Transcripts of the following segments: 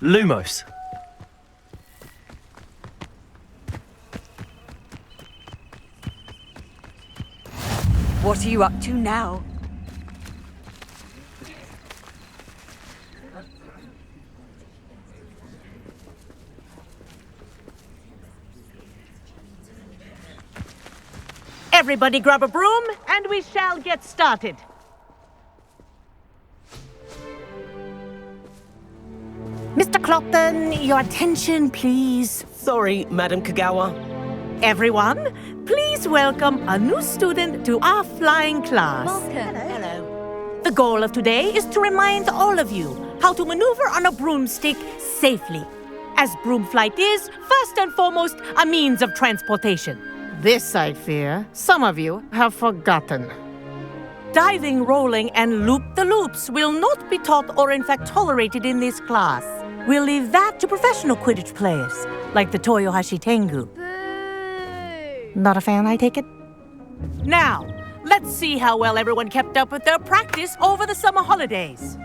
Lumos. What are you up to now? Everybody grab a broom, and we shall get started. Mr. Clopton, your attention, please. Sorry, Madam Kagawa. Everyone, please welcome a new student to our flying class. Welcome. Hello. The goal of today is to remind all of you how to maneuver on a broomstick safely, as broom flight is, first and foremost, a means of transportation. This, I fear, some of you have forgotten. Diving, rolling, and loop-the-loops will not be taught or in fact tolerated in this class. We'll leave that to professional Quidditch players, like the Toyohashi Tengu. Boo! Not a fan, I take it? Now, let's see how well everyone kept up with their practice over the summer holidays.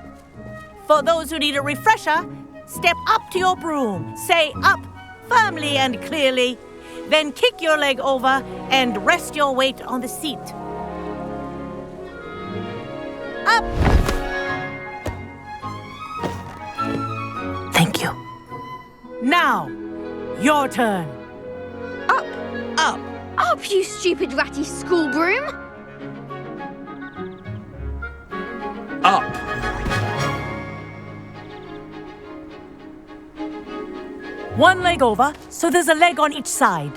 For those who need a refresher, step up to your broom, say up firmly and clearly, then kick your leg over and rest your weight on the seat. Up! Thank you. Now, your turn. Up! Up! Up, you stupid ratty school broom! Up. One leg over, so there's a leg on each side.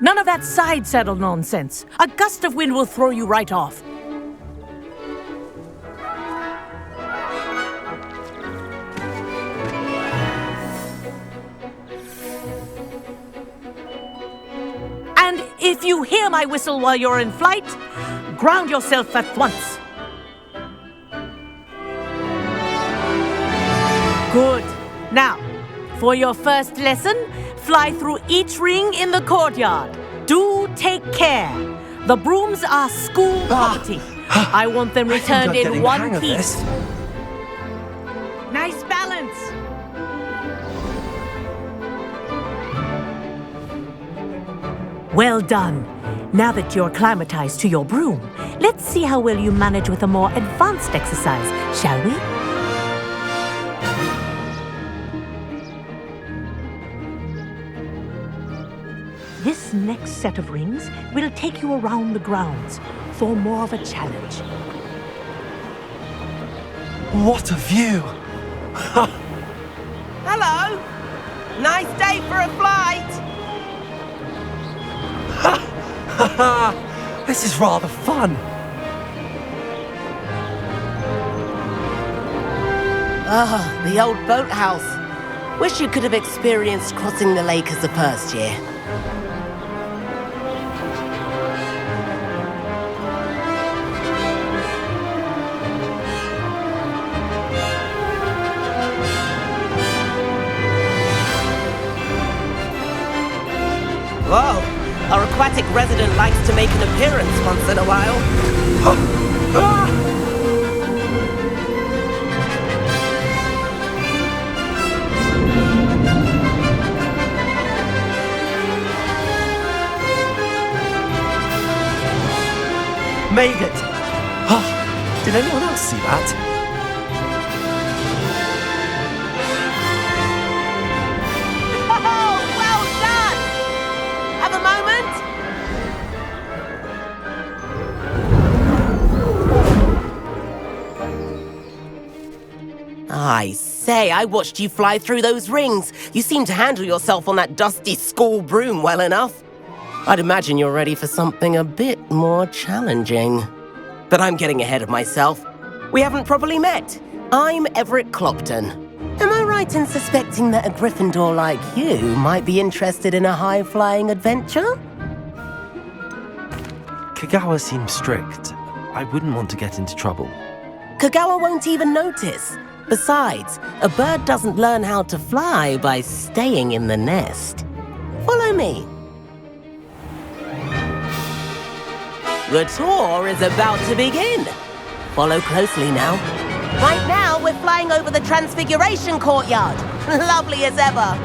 None of that side saddle nonsense. A gust of wind will throw you right off. And if you hear my whistle while you're in flight, ground yourself at once. Good. Now, for your first lesson, fly through each ring in the courtyard. Do take care. The brooms are school property. I want them returned in one piece. Nice balance. Well done. Now that you're acclimatized to your broom, let's see how well you manage with a more advanced exercise, shall we? This next set of rings will take you around the grounds for more of a challenge. What a view! Hello! Nice day for a flight! This is rather fun. Ah, the old boathouse. Wish you could have experienced crossing the lake as a first year. Whoa! Our aquatic resident likes to make an appearance once in a while. Made it! Did anyone else see that? I say, I watched you fly through those rings. You seem to handle yourself on that dusty school broom well enough. I'd imagine you're ready for something a bit more challenging. But I'm getting ahead of myself. We haven't properly met. I'm Everett Clopton. Am I right in suspecting that a Gryffindor like you might be interested in a high-flying adventure? Kagawa seems strict. I wouldn't want to get into trouble. Kagawa won't even notice. Besides, a bird doesn't learn how to fly by staying in the nest. Follow me. The tour is about to begin. Follow closely now. Right now, we're flying over the Transfiguration Courtyard. Lovely as ever.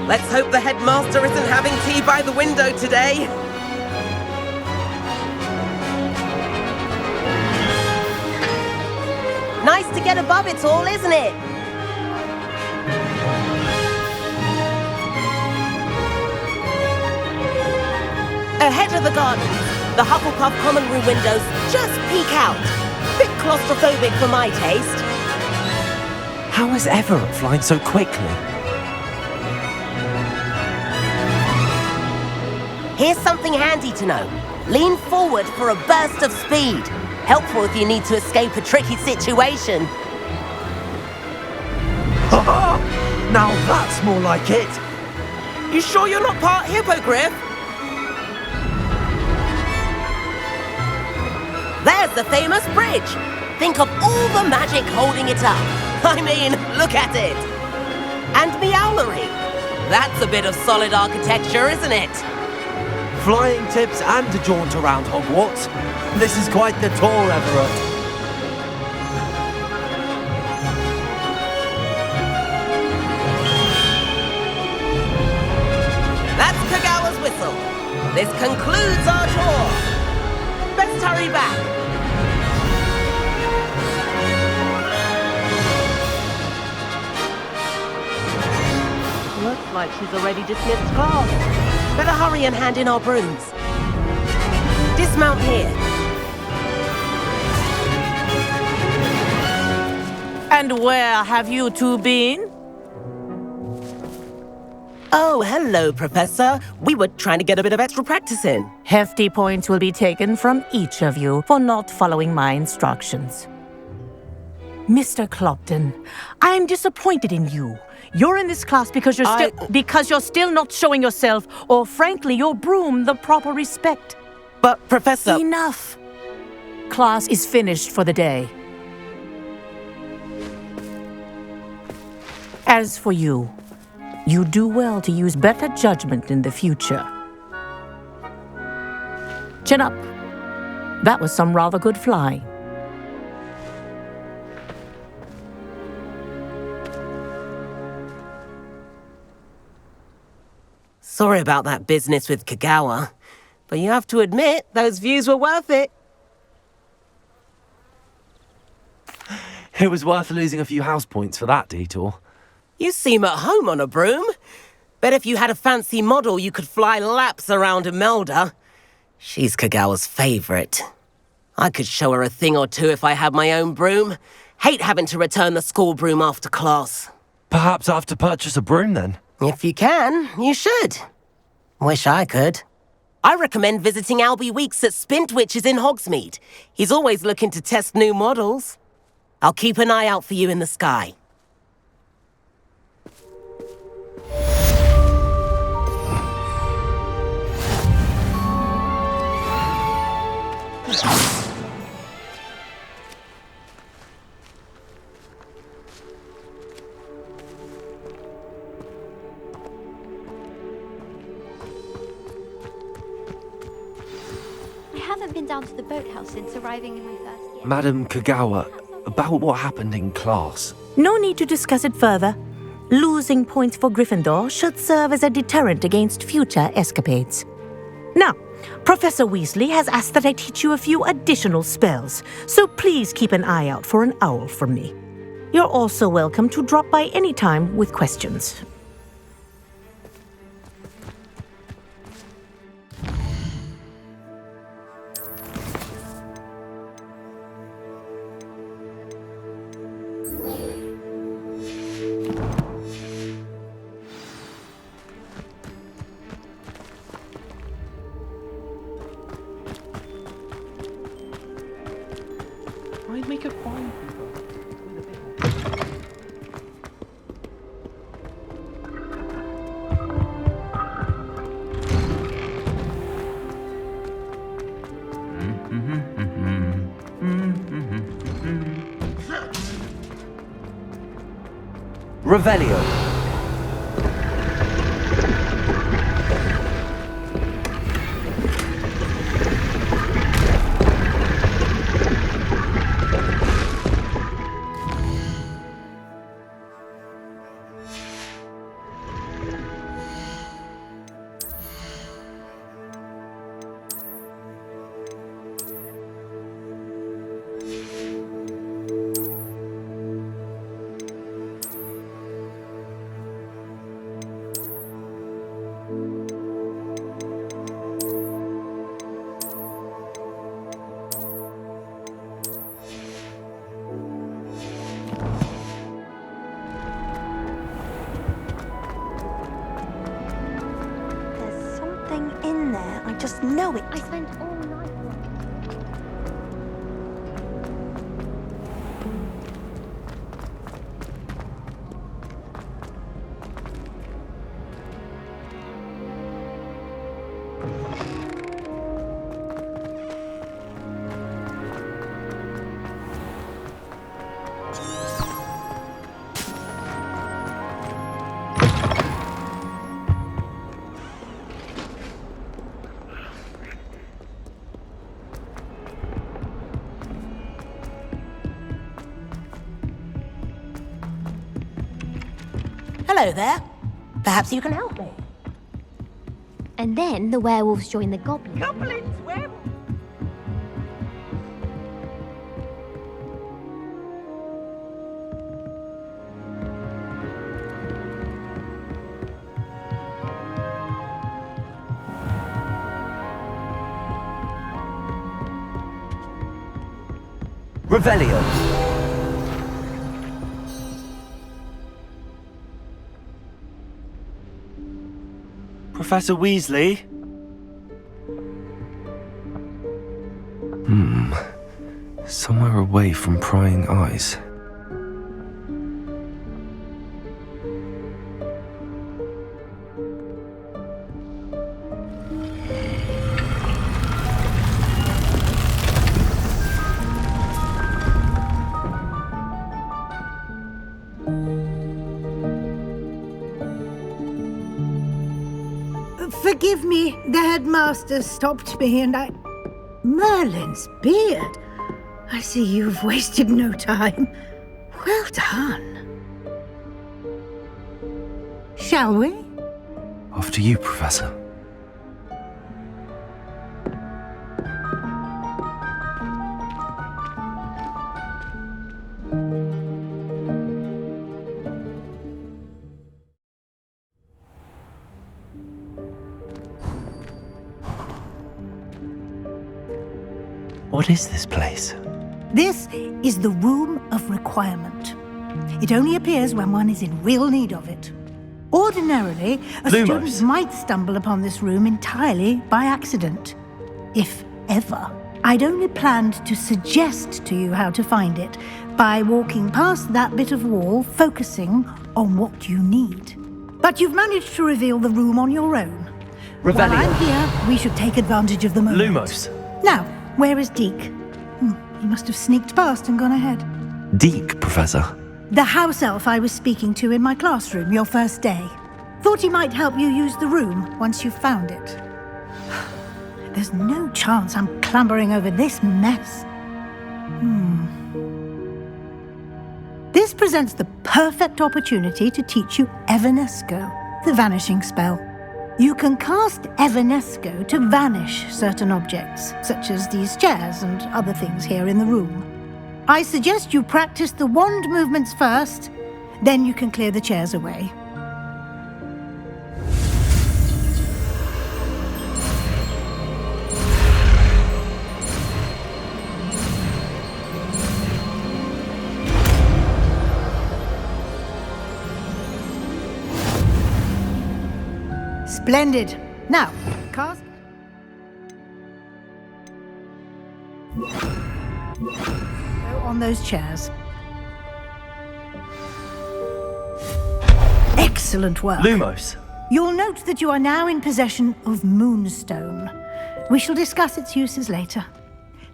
Let's hope the headmaster isn't having tea by the window today. Nice to get above it all, isn't it? Ahead of the gardens, the Hufflepuff common room windows just peek out. Bit claustrophobic for my taste. How is Everett flying so quickly? Here's something handy to know. Lean forward for a burst of speed. Helpful if you need to escape a tricky situation. Now that's more like it. You sure you're not part hippogriff? There's the famous bridge. Think of all the magic holding it up. I mean, look at it. And Meowlery. That's a bit of solid architecture, isn't it? Flying tips and a jaunt around Hogwarts. This is quite the tour, Everett. That's Kagawa's whistle. This concludes our tour. Best hurry back. Looks like she's already dismissed class. Better hurry and hand in our brooms. Dismount here. And where have you two been? Oh, hello, Professor. We were trying to get a bit of extra practice in. Hefty points will be taken from each of you for not following my instructions. Mr. Clopton, I'm disappointed in you. You're in this class because you're still not showing yourself, or frankly, your broom the proper respect. But, Professor... Enough. Class is finished for the day. As for you, you do well to use better judgment in the future. Chin up. That was some rather good flying. Sorry about that business with Kagawa, but you have to admit, those views were worth it. It was worth losing a few house points for that detour. You seem at home on a broom. Bet if you had a fancy model, you could fly laps around Imelda. She's Kagawa's favorite. I could show her a thing or two if I had my own broom. Hate having to return the school broom after class. Perhaps I have to purchase a broom then. If you can, you should. Wish I could. I recommend visiting Albie Weeks at Spintwitches in Hogsmeade. He's always looking to test new models. I'll keep an eye out for you in the sky. I haven't been down to the boathouse since arriving in my first year. Madam Kagawa, about what happened in class. No need to discuss it further. Losing points for Gryffindor should serve as a deterrent against future escapades. Now, Professor Weasley has asked that I teach you a few additional spells, so please keep an eye out for an owl from me. You're also welcome to drop by any time with questions. I'd make a fine Revelio. just know it. I spent all night. Hello there. Perhaps you can help me. And then the werewolves join the goblins. Goblins, werewolves. Revelio. Professor Weasley? Somewhere away from prying eyes. Forgive me, the headmaster stopped me and I... Merlin's beard. I see you've wasted no time. Well done. Shall we? After you, Professor. What is this place? This is the Room of Requirement. It only appears when one is in real need of it. Ordinarily, a Lumos. student might stumble upon this room entirely by accident. If ever. I'd only planned to suggest to you how to find it by walking past that bit of wall, focusing on what you need. But you've managed to reveal the room on your own. While Revelio. I'm here, we should take advantage of the moment. Lumos. Now, where is Deke? He must have sneaked past and gone ahead. Deke, Professor. The house elf I was speaking to in my classroom your first day. Thought he might help you use the room once you found it. There's no chance I'm clambering over this mess. This presents the perfect opportunity to teach you Evanesco, the vanishing spell. You can cast Evanesco to vanish certain objects, such as these chairs and other things here in the room. I suggest you practice the wand movements first, then you can clear the chairs away. Splendid. Now, cast. Go on those chairs. Excellent work. Lumos. You'll note that you are now in possession of Moonstone. We shall discuss its uses later.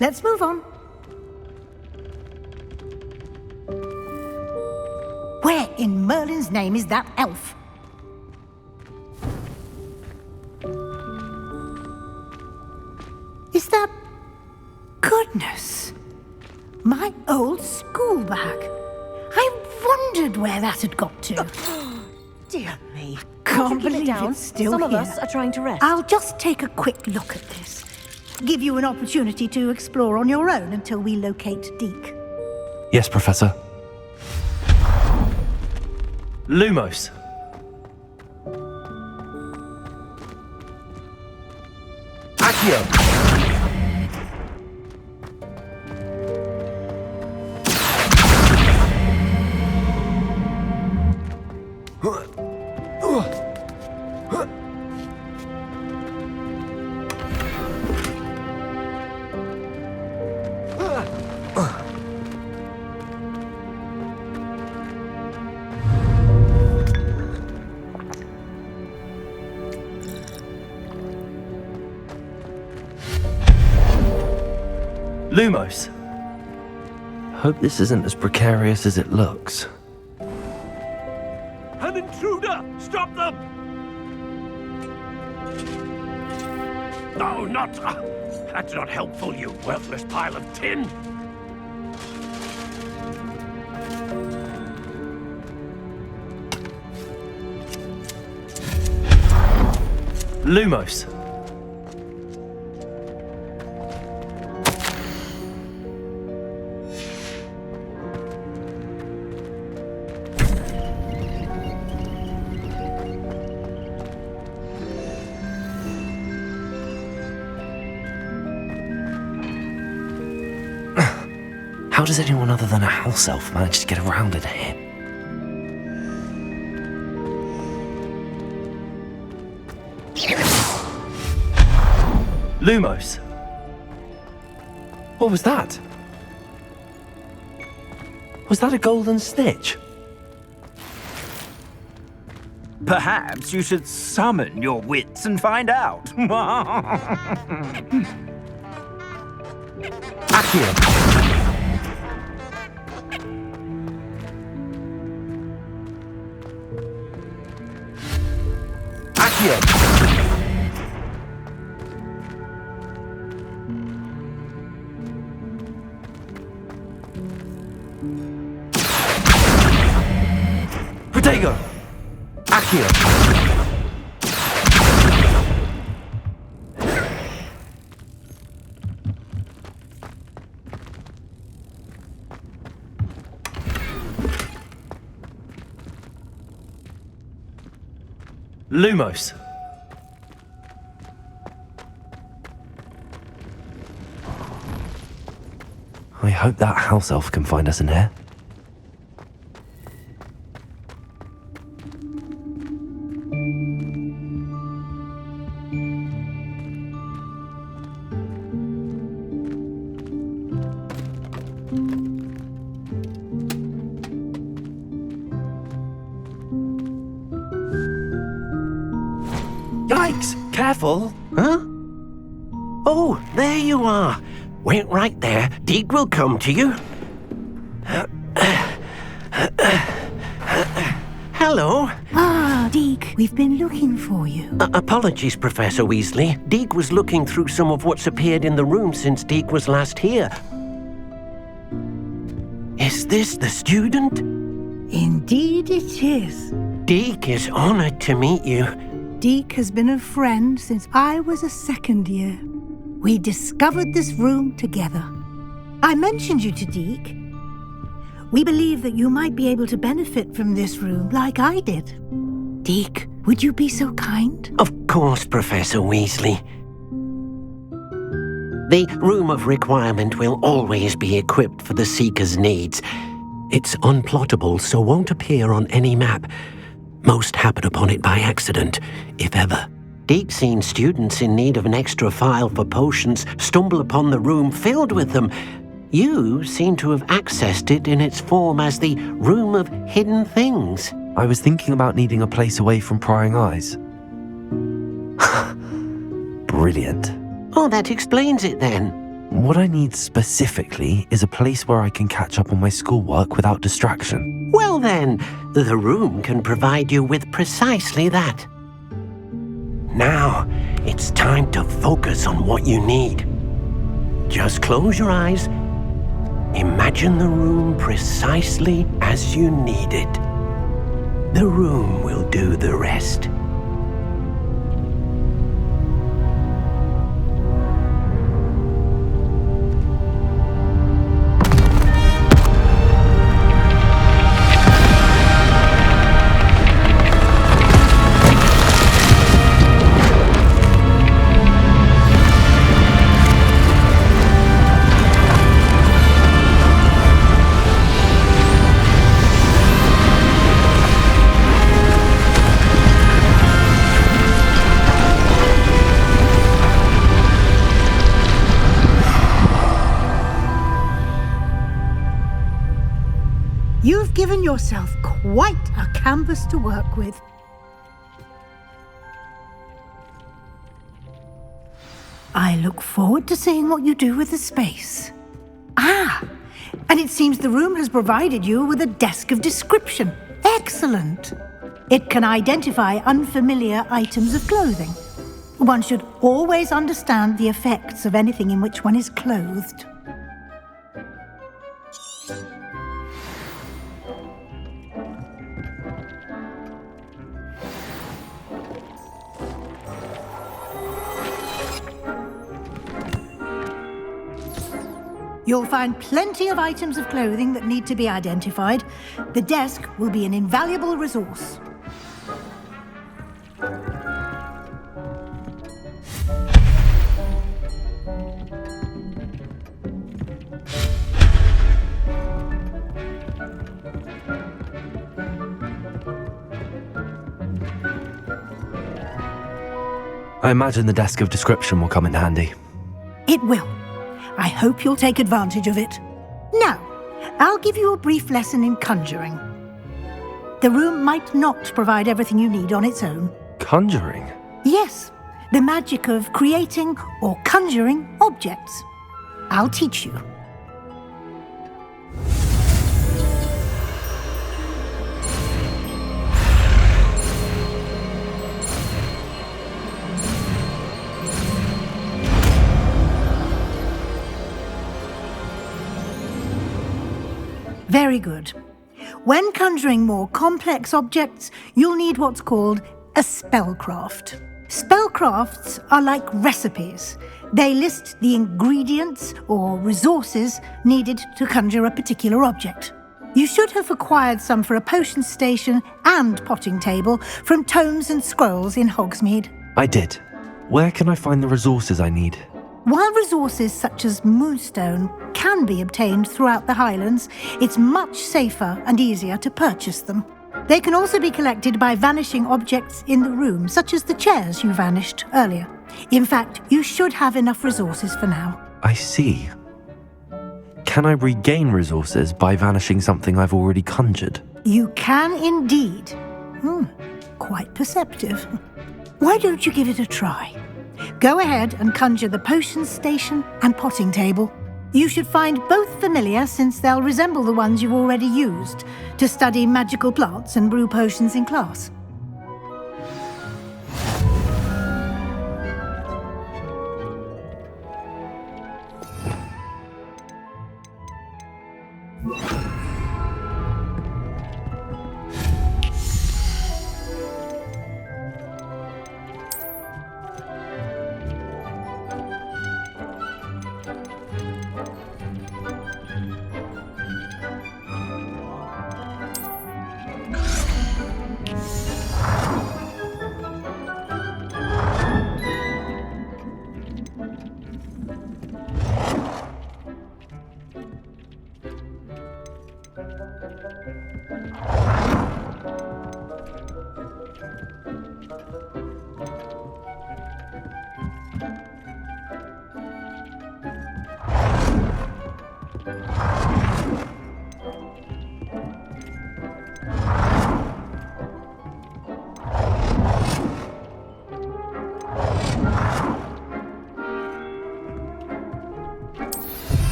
Let's move on. Where in Merlin's name is that elf? Is that... Goodness! My old school bag. I wondered where that had got to. Dear me. Can't Keep it believe down. it's still Some of here. us are trying to rest. I'll just take a quick look at this. Give you an opportunity to explore on your own until we locate Deke. Yes, Professor. Lumos. Accio. Lumos. Hope this isn't as precarious as it looks. An intruder! Stop them! No, not... that's not helpful, you worthless pile of tin! Lumos. How does anyone other than a house elf manage to get around in here? Lumos. What was that? Was that a golden snitch? Perhaps you should summon your wits and find out. Accio. Accio. Protego. Accio. Lumos. I hope that house elf can find us in here. Yikes! Careful! Huh? Oh, there you are. Wait right there. Deek will come to you. Hello. Ah, Deke, we've been looking for you. Apologies, Professor Weasley. Deek was looking through some of what's appeared in the room since Deek was last here. Is this the student? Indeed it is. Deek is honored to meet you. Deke has been a friend since I was a second year. We discovered this room together. I mentioned you to Deke. We believe that you might be able to benefit from this room like I did. Deke, would you be so kind? Of course, Professor Weasley. The Room of Requirement will always be equipped for the Seeker's needs. It's unplottable, so won't appear on any map. Most happen upon it by accident, if ever. Deke's seen students in need of an extra file for potions stumble upon the room filled with them. You seem to have accessed it in its form as the Room of Hidden Things. I was thinking about needing a place away from prying eyes. Brilliant. Oh, that explains it then. What I need specifically is a place where I can catch up on my schoolwork without distraction. Well then, the room can provide you with precisely that. Now, it's time to focus on what you need. Just close your eyes. Imagine the room precisely as you need it. The room will do the rest. You've given yourself quite a canvas to work with. I look forward to seeing what you do with the space. And it seems the room has provided you with a desk of description. Excellent. It can identify unfamiliar items of clothing. One should always understand the effects of anything in which one is clothed. You'll find plenty of items of clothing that need to be identified. The desk will be an invaluable resource. I imagine the desk of description will come in handy. It will. I hope you'll take advantage of it. Now, I'll give you a brief lesson in conjuring. The room might not provide everything you need on its own. Conjuring? Yes, the magic of creating or conjuring objects. I'll teach you. Very good. When conjuring more complex objects, you'll need what's called a spellcraft. Spellcrafts are like recipes. They list the ingredients or resources needed to conjure a particular object. You should have acquired some for a potion station and potting table from tomes and scrolls in Hogsmeade. I did. Where can I find the resources I need? While resources such as moonstone can be obtained throughout the Highlands, it's much safer and easier to purchase them. They can also be collected by vanishing objects in the room, such as the chairs you vanished earlier. In fact, you should have enough resources for now. I see. Can I regain resources by vanishing something I've already conjured? You can indeed. Quite perceptive. Why don't you give it a try? Go ahead and conjure the potion station and potting table. You should find both familiar, since they'll resemble the ones you've already used to study magical plants and brew potions in class.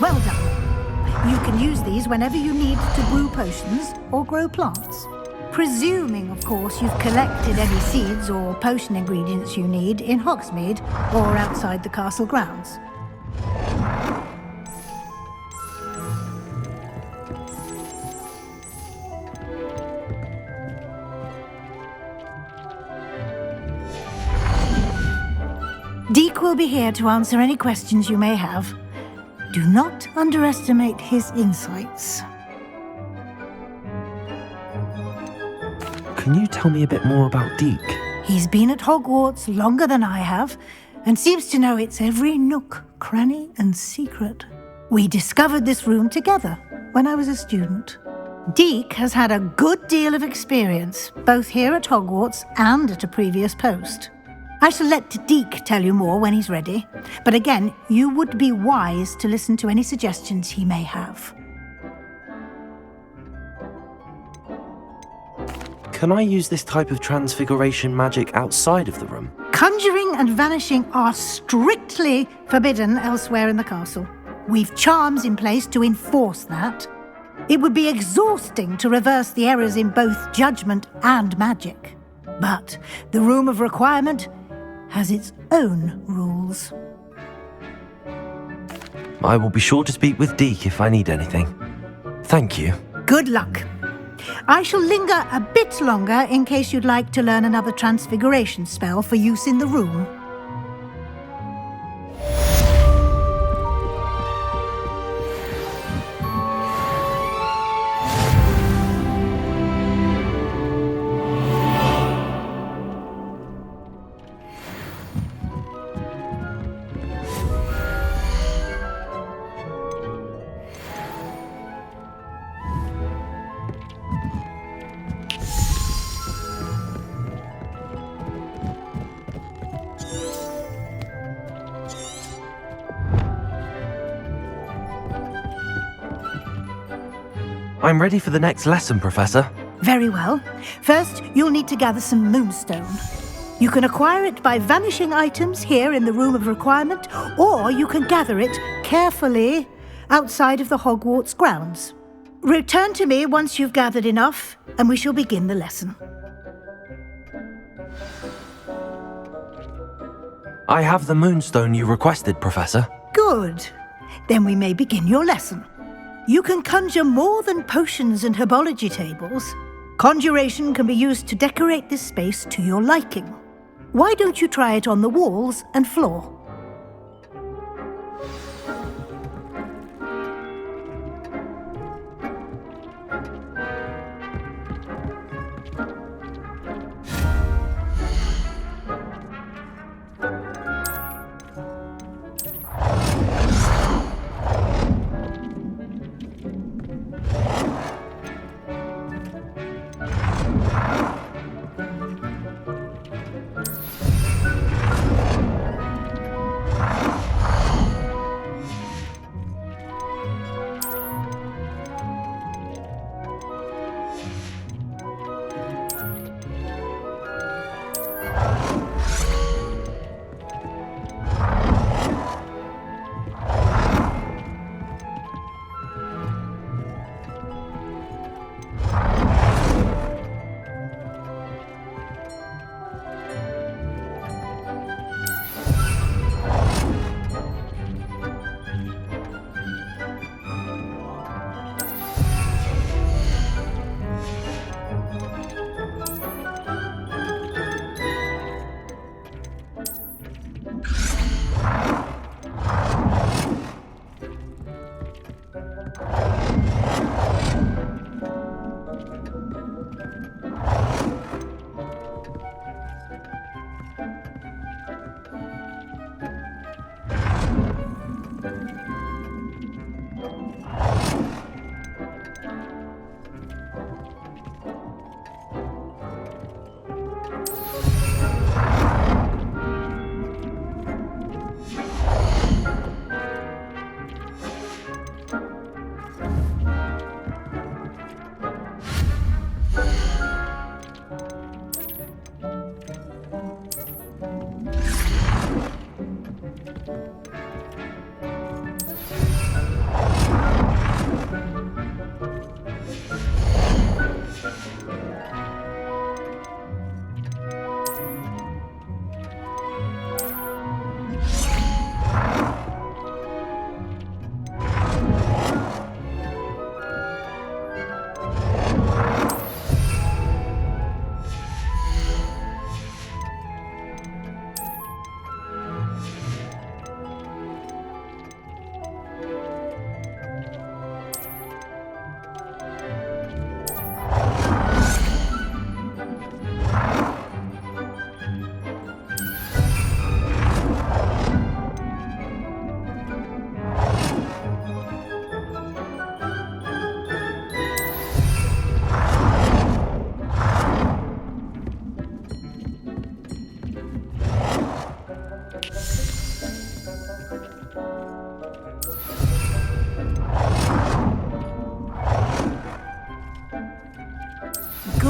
Well done. You can use these whenever you need to brew potions or grow plants. Presuming, of course, you've collected any seeds or potion ingredients you need in Hogsmeade or outside the castle grounds. Deke will be here to answer any questions you may have. Do not underestimate his insights. Can you tell me a bit more about Deke? He's been at Hogwarts longer than I have, and seems to know its every nook, cranny, and secret. We discovered this room together when I was a student. Deke has had a good deal of experience, both here at Hogwarts and at a previous post. I shall let Deke tell you more when he's ready, but again, you would be wise to listen to any suggestions he may have. Can I use this type of transfiguration magic outside of the room? Conjuring and vanishing are strictly forbidden elsewhere in the castle. We've charms in place to enforce that. It would be exhausting to reverse the errors in both judgment and magic. But the Room of Requirement has its own rules. I will be sure to speak with Deke if I need anything. Thank you. Good luck. I shall linger a bit longer in case you'd like to learn another transfiguration spell for use in the room. I'm ready for the next lesson, Professor. Very well. First, you'll need to gather some moonstone. You can acquire it by vanishing items here in the Room of Requirement, or you can gather it carefully outside of the Hogwarts grounds. Return to me once you've gathered enough, and we shall begin the lesson. I have the moonstone you requested, Professor. Good. Then we may begin your lesson. You can conjure more than potions and herbology tables. Conjuration can be used to decorate this space to your liking. Why don't you try it on the walls and floor?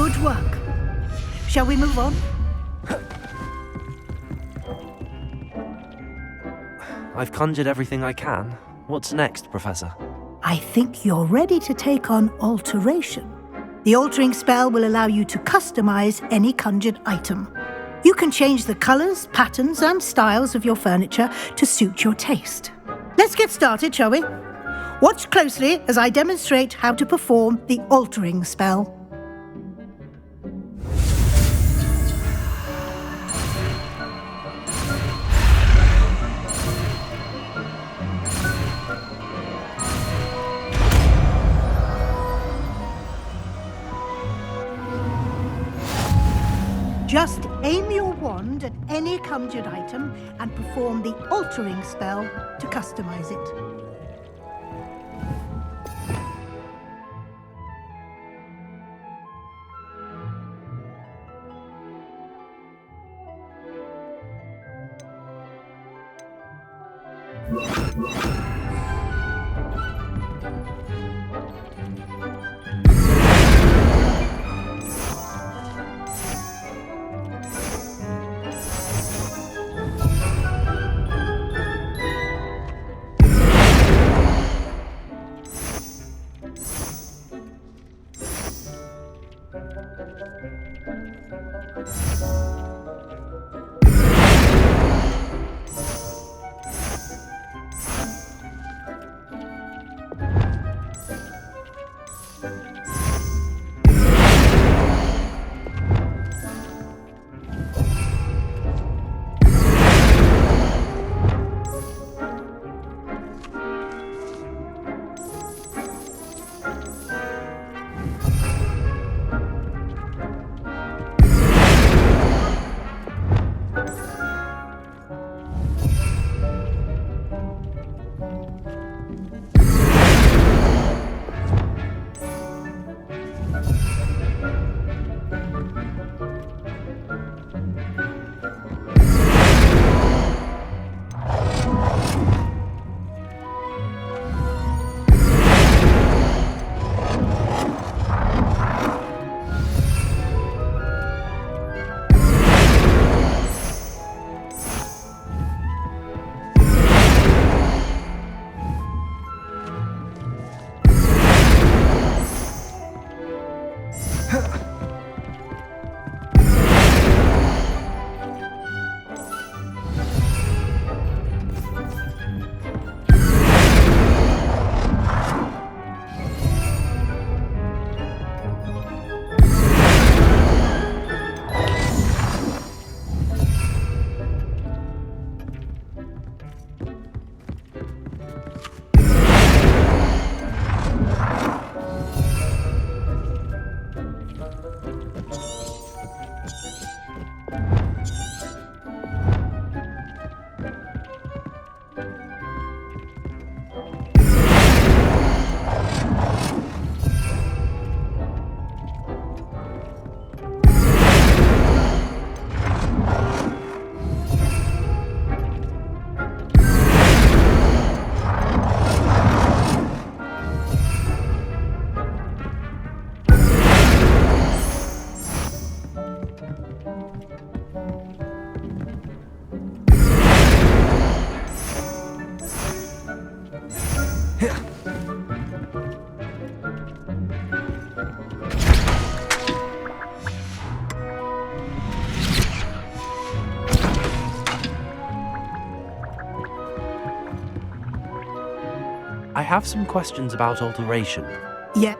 Good work. Shall we move on? I've conjured everything I can. What's next, Professor? I think you're ready to take on alteration. The altering spell will allow you to customize any conjured item. You can change the colors, patterns, and styles of your furniture to suit your taste. Let's get started, shall we? Watch closely as I demonstrate how to perform the altering spell. Just aim your wand at any conjured item and perform the altering spell to customize it. I have some questions about alteration. Yeah.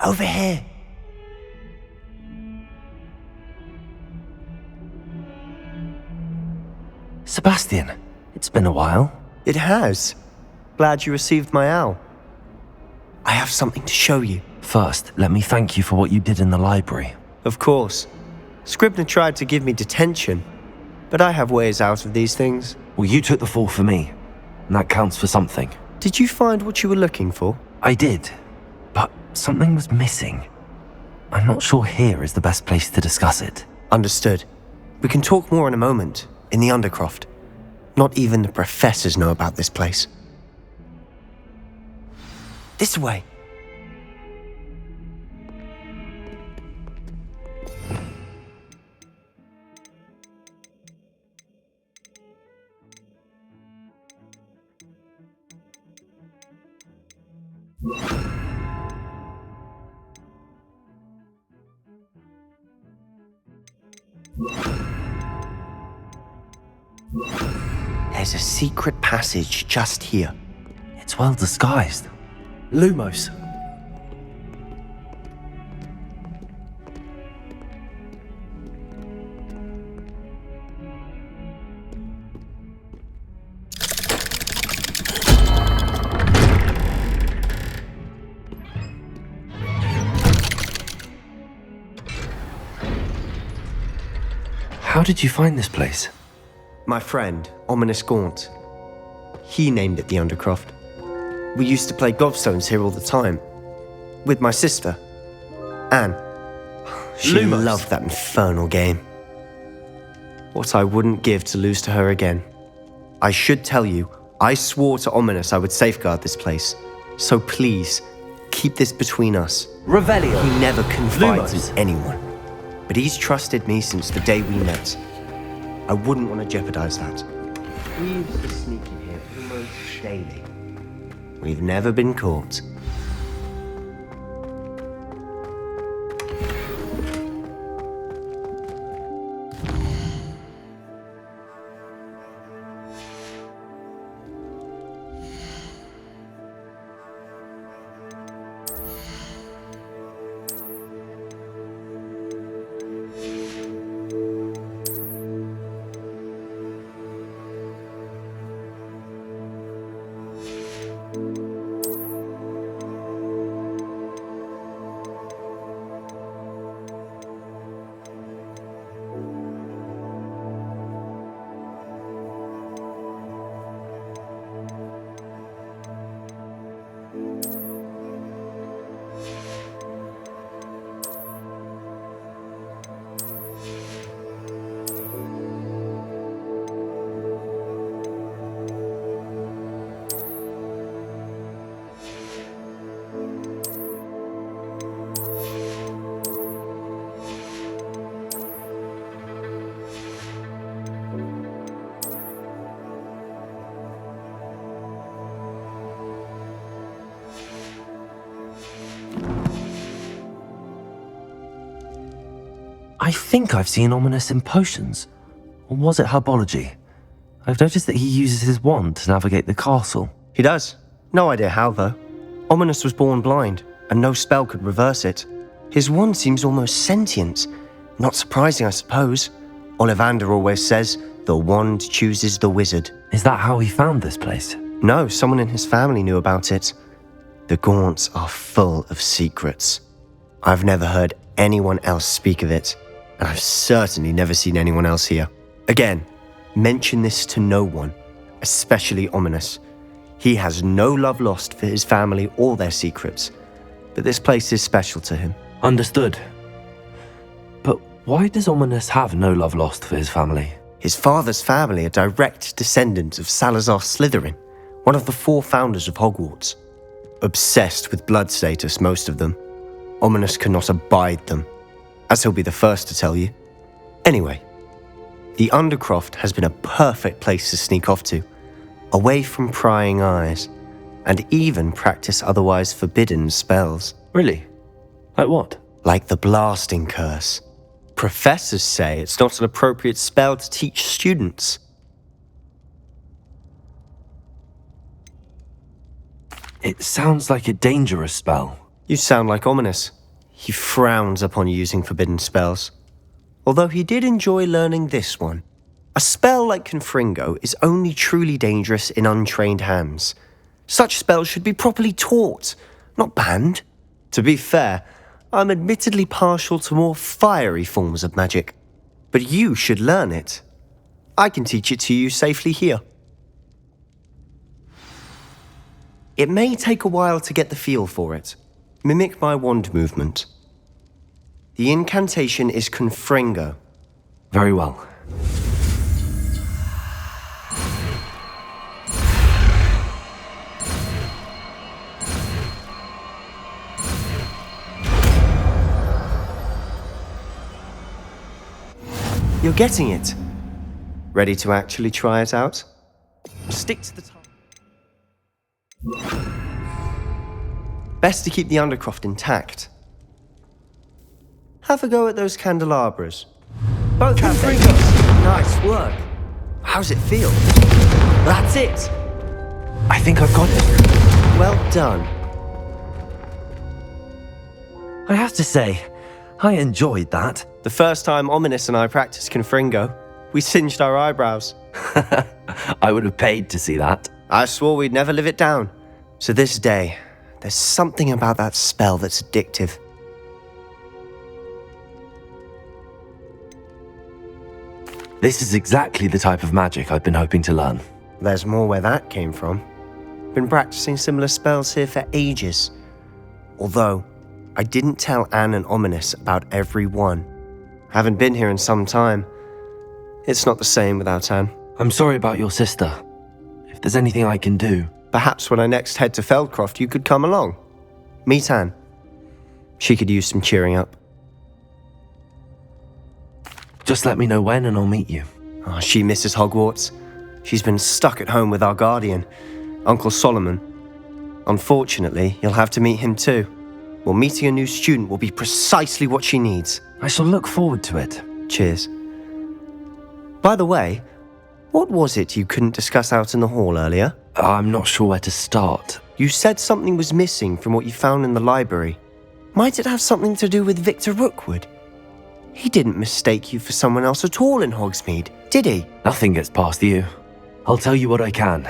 Over here. Sebastian, it's been a while. It has. Glad you received my owl. I have something to show you. First, let me thank you for what you did in the library. Of course. Scribner tried to give me detention, but I have ways out of these things. Well, you took the fall for me, and that counts for something. Did you find what you were looking for? I did, but something was missing. I'm not sure here is the best place to discuss it. Understood. We can talk more in a moment, in the Undercroft. Not even the professors know about this place. This way. There's a secret passage just here. It's well disguised. Lumos. How did you find this place? My friend, Ominous Gaunt. He named it the Undercroft. We used to play gobstones here all the time. With my sister, Anne. She Lumos. loved that infernal game. What I wouldn't give to lose to her again. I should tell you, I swore to Ominous I would safeguard this place. So please, keep this between us. Revelio. He never confides Lumos. in anyone. But he's trusted me since the day we met. I wouldn't want to jeopardize that. We used to sneak in here almost daily. We've never been caught. I think I've seen Ominous in potions. Or was it herbology? I've noticed that he uses his wand to navigate the castle. He does. No idea how, though. Ominous was born blind, and no spell could reverse it. His wand seems almost sentient. Not surprising, I suppose. Ollivander always says, the wand chooses the wizard. Is that how he found this place? No, someone in his family knew about it. The Gaunts are full of secrets. I've never heard anyone else speak of it, and I've certainly never seen anyone else here. Again, mention this to no one, especially Ominous. He has no love lost for his family or their secrets, but this place is special to him. Understood. But why does Ominous have no love lost for his family? His father's family are direct descendants of Salazar Slytherin, one of the 4 founders of Hogwarts. Obsessed with blood status, most of them. Ominous cannot abide them, as he'll be the first to tell you. Anyway, the Undercroft has been a perfect place to sneak off to, away from prying eyes, and even practice otherwise forbidden spells. Really? Like what? Like the blasting curse. Professors say it's not an appropriate spell to teach students. It sounds like a dangerous spell. You sound like Ominous. He frowns upon using forbidden spells. Although he did enjoy learning this one. A spell like Confringo is only truly dangerous in untrained hands. Such spells should be properly taught, not banned. To be fair, I'm admittedly partial to more fiery forms of magic. But you should learn it. I can teach it to you safely here. It may take a while to get the feel for it. Mimic my wand movement. The incantation is Confringo. Very well. You're getting it. Ready to actually try it out? Stick to the time. Best to keep the Undercroft intact. Have a go at those candelabras. Both have fingers. Nice work. How's it feel? That's it. I think I've got it. Well done. I have to say, I enjoyed that. The first time Ominous and I practiced Confringo, we singed our eyebrows. I would have paid to see that. I swore we'd never live it down. So this day, there's something about that spell that's addictive. This is exactly the type of magic I've been hoping to learn. There's more where that came from. Been practicing similar spells here for ages. Although, I didn't tell Anne and Ominous about every one. Haven't been here in some time. It's not the same without Anne. I'm sorry about your sister. If there's anything I can do... Perhaps when I next head to Feldcroft, you could come along. Meet Anne. She could use some cheering up. Just let me know when and I'll meet you. Oh, she misses Hogwarts. She's been stuck at home with our guardian, Uncle Solomon. Unfortunately, you'll have to meet him too. Well, meeting a new student will be precisely what she needs. I shall look forward to it. Cheers. By the way, what was it you couldn't discuss out in the hall earlier? I'm not sure where to start. You said something was missing from what you found in the library. Might it have something to do with Victor Rookwood? He didn't mistake you for someone else at all in Hogsmeade, did he? Nothing gets past you. I'll tell you what I can.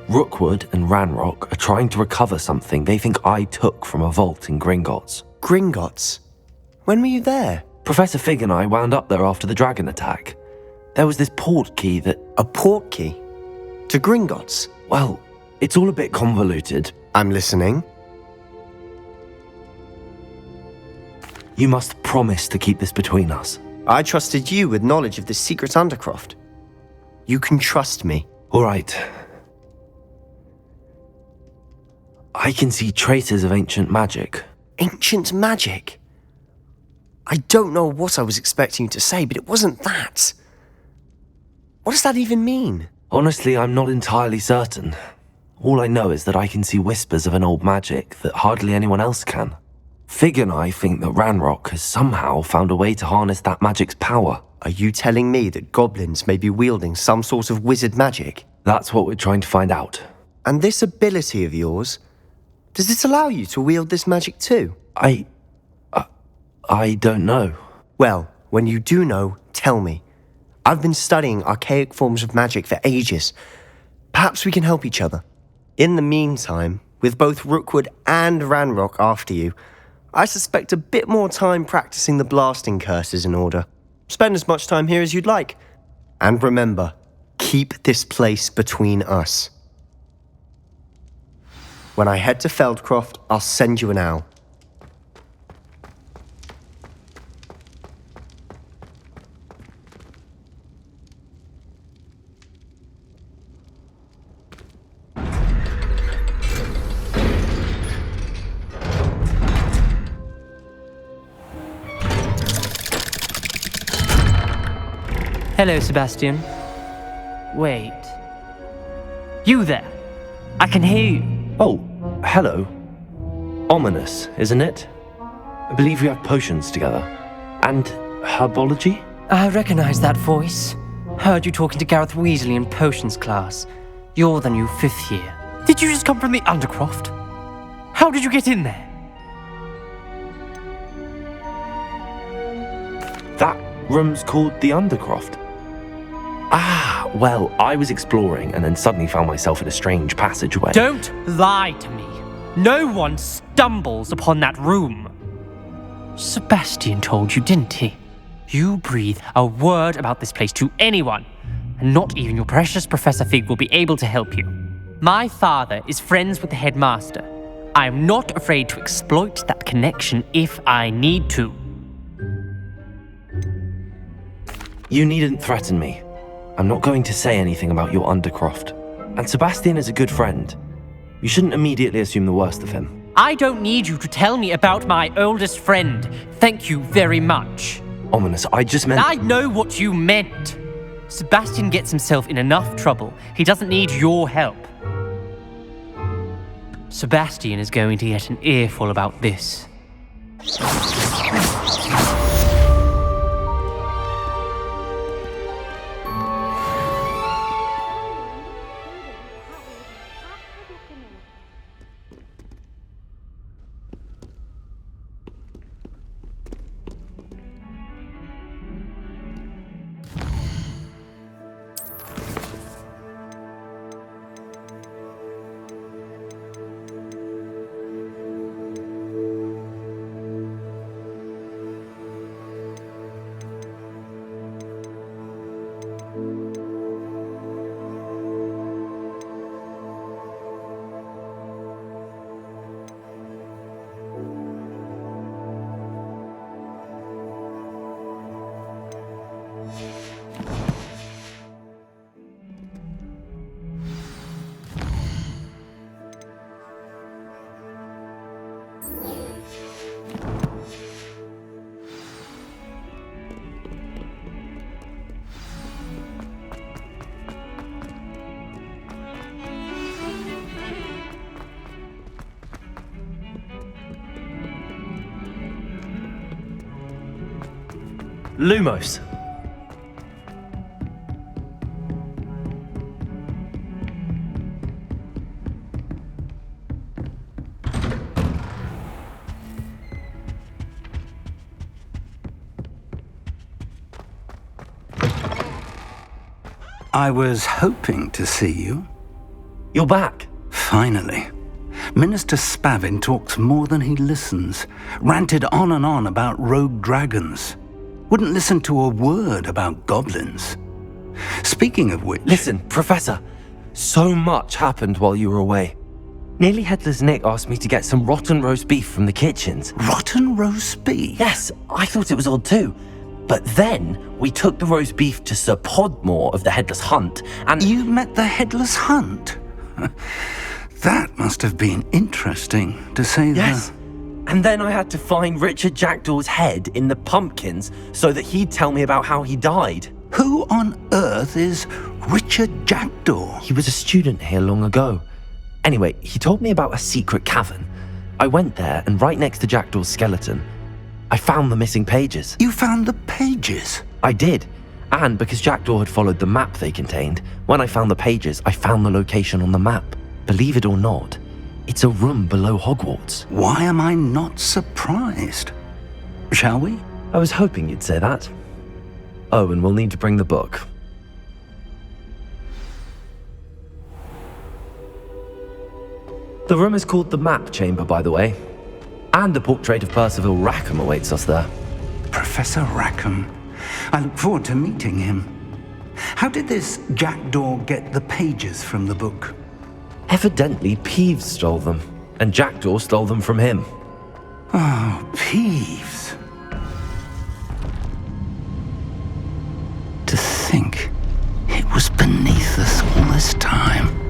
Rookwood and Ranrock are trying to recover something they think I took from a vault in Gringotts. Gringotts? When were you there? Professor Fig and I wound up there after the dragon attack. There was this port key that... A port key? To Gringotts? Well, it's all a bit convoluted. I'm listening. You must promise to keep this between us. I trusted you with knowledge of the secret Undercroft. You can trust me. All right. I can see traces of ancient magic. Ancient magic? I don't know what I was expecting you to say, but it wasn't that. What does that even mean? Honestly, I'm not entirely certain. All I know is that I can see whispers of an old magic that hardly anyone else can. Fig and I think that Ranrock has somehow found a way to harness that magic's power. Are you telling me that goblins may be wielding some sort of wizard magic? That's what we're trying to find out. And this ability of yours, does it allow you to wield this magic too? I don't know. Well, when you do know, tell me. I've been studying archaic forms of magic for ages. Perhaps we can help each other. In the meantime, with both Rookwood and Ranrock after you, I suspect a bit more time practicing the blasting curse is in order. Spend as much time here as you'd like. And remember, keep this place between us. When I head to Feldcroft, I'll send you an owl. Hello, Sebastian. Wait. You there? I can hear you. Oh, hello. Ominous, isn't it? I believe we have potions together. And herbology? I recognize that voice. Heard you talking to Gareth Weasley in potions class. You're the new 5th year. Did you just come from the Undercroft? How did you get in there? That room's called the Undercroft. Ah, well, I was exploring and then suddenly found myself in a strange passageway. Don't lie to me. No one stumbles upon that room. Sebastian told you, didn't he? You breathe a word about this place to anyone, and not even your precious Professor Fig will be able to help you. My father is friends with the headmaster. I am not afraid to exploit that connection if I need to. You needn't threaten me. I'm not going to say anything about your Undercroft. And Sebastian is a good friend. You shouldn't immediately assume the worst of him. I don't need you to tell me about my oldest friend. Thank you very much. Ominous, I just meant... I know what you meant. Sebastian gets himself in enough trouble. He doesn't need your help. Sebastian is going to get an earful about this. Lumos. I was hoping to see you. You're back. Finally. Minister Spavin talks more than he listens. Ranted on and on about rogue dragons. Wouldn't listen to a word about goblins. Speaking of which... Listen, Professor. So much happened while you were away. Nearly Headless Nick asked me to get some rotten roast beef from the kitchens. Rotten roast beef? Yes, I thought it was odd too. But then we took the roast beef to Sir Podmore of the Headless Hunt, and... You met the Headless Hunt? That must have been interesting, to say the... Yes. And then I had to find Richard Jackdaw's head in the pumpkins so that he'd tell me about how he died. Who on earth is Richard Jackdaw? He was a student here long ago. Anyway, he told me about a secret cavern. I went there, and right next to Jackdaw's skeleton, I found the missing pages. You found the pages? I did. And because Jackdaw had followed the map they contained, when I found the pages, I found the location on the map. Believe it or not, it's a room below Hogwarts. Why am I not surprised? Shall we? I was hoping you'd say that. Oh, and we'll need to bring the book. The room is called the Map Chamber, by the way. And a portrait of Percival Rackham awaits us there. Professor Rackham. I look forward to meeting him. How did this Jackdaw get the pages from the book? Evidently, Peeves stole them, and Jackdaw stole them from him. Oh, Peeves. To think it was beneath us all this time.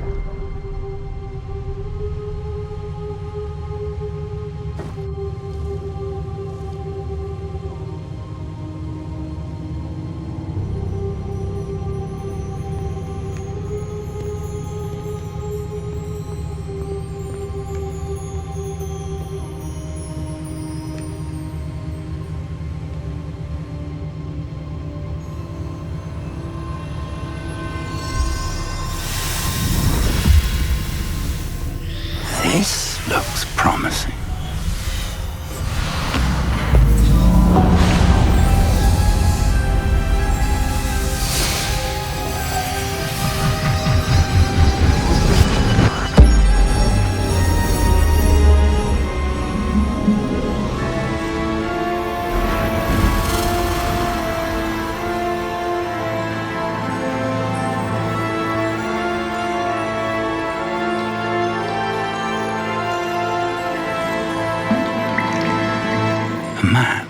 map.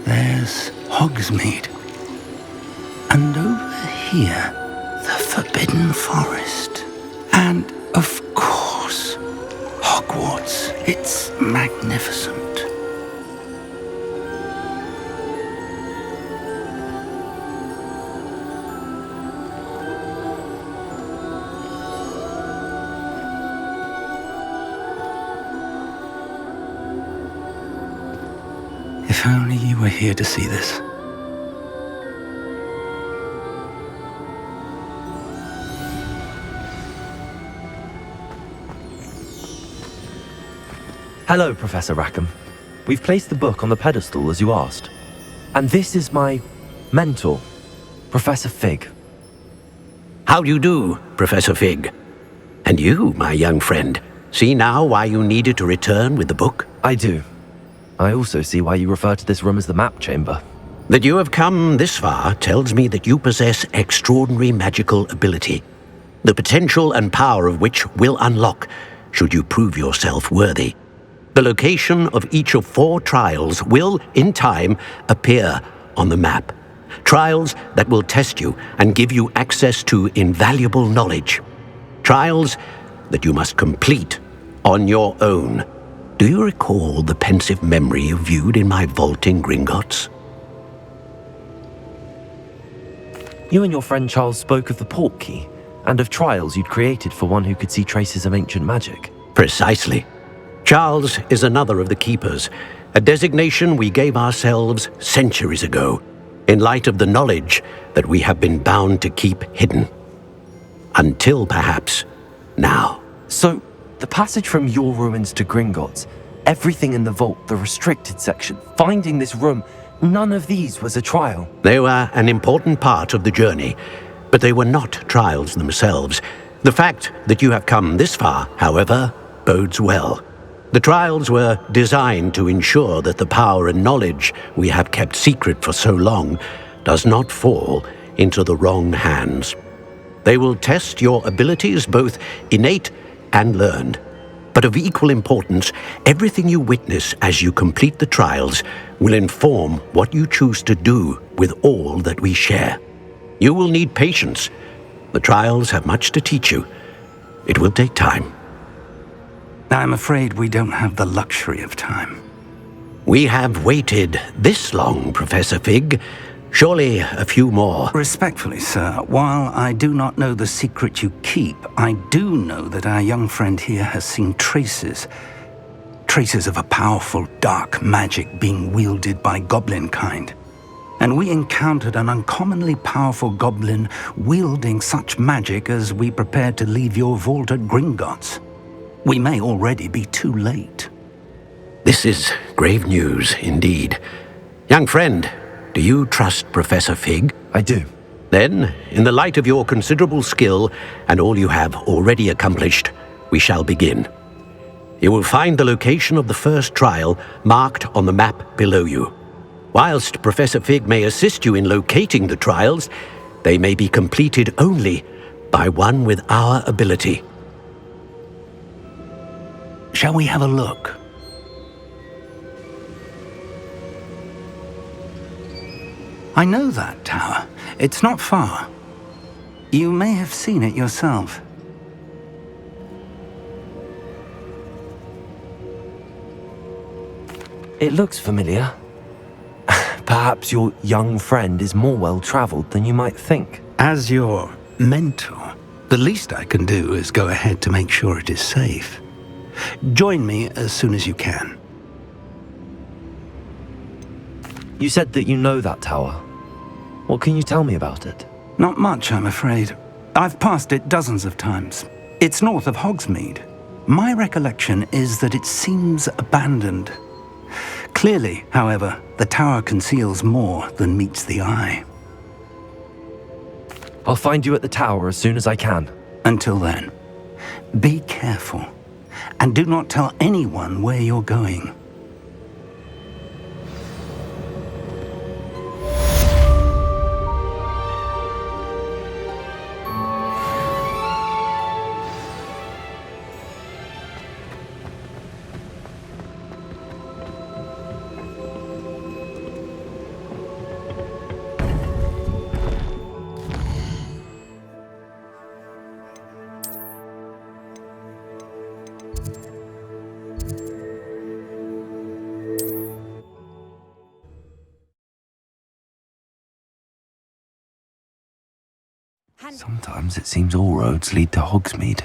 There's Hogsmeade. And over here, the Forbidden Forest. And, of course, Hogwarts. It's magnificent. If only you were here to see this. Hello, Professor Rackham. We've placed the book on the pedestal as you asked. And this is my mentor, Professor Fig. How do you do, Professor Fig? And you, my young friend, see now why you needed to return with the book? I do. I also see why you refer to this room as the map chamber. That you have come this far tells me that you possess extraordinary magical ability, the potential and power of which will unlock should you prove yourself worthy. The location of each of 4 trials will, in time, appear on the map. Trials that will test you and give you access to invaluable knowledge. Trials that you must complete on your own. Do you recall the pensive memory you viewed in my vault in Gringotts? You and your friend Charles spoke of the port key, and of trials you'd created for one who could see traces of ancient magic. Precisely. Charles is another of the Keepers, a designation we gave ourselves centuries ago, in light of the knowledge that we have been bound to keep hidden. Until perhaps now. So, the passage from your ruins to Gringotts, everything in the vault, the restricted section, finding this room, none of these was a trial. They were an important part of the journey, but they were not trials themselves. The fact that you have come this far, however, bodes well. The trials were designed to ensure that the power and knowledge we have kept secret for so long does not fall into the wrong hands. They will test your abilities, both innate and learned. But of equal importance, everything you witness as you complete the trials will inform what you choose to do with all that we share. You will need patience. The trials have much to teach you. It will take time. I'm afraid we don't have the luxury of time. We have waited this long, Professor Fig. Surely a few more. Respectfully, sir, while I do not know the secret you keep, I do know that our young friend here has seen traces of a powerful dark magic being wielded by goblin kind. And we encountered an uncommonly powerful goblin wielding such magic as we prepared to leave your vault at Gringotts. We may already be too late. This is grave news indeed. Young friend, do you trust Professor Fig? I do. Then, in the light of your considerable skill and all you have already accomplished, we shall begin. You will find the location of the first trial marked on the map below you. Whilst Professor Fig may assist you in locating the trials, they may be completed only by one with our ability. Shall we have a look? I know that tower. It's not far. You may have seen it yourself. It looks familiar. Perhaps your young friend is more well-traveled than you might think. As your mentor, the least I can do is go ahead to make sure it is safe. Join me as soon as you can. You said that you know that tower. What can you tell me about it? Not much, I'm afraid. I've passed it dozens of times. It's north of Hogsmeade. My recollection is that it seems abandoned. Clearly, however, the tower conceals more than meets the eye. I'll find you at the tower as soon as I can. Until then, be careful. And do not tell anyone where you're going. Sometimes it seems all roads lead to Hogsmeade.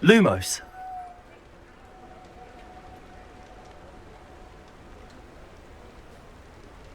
Lumos,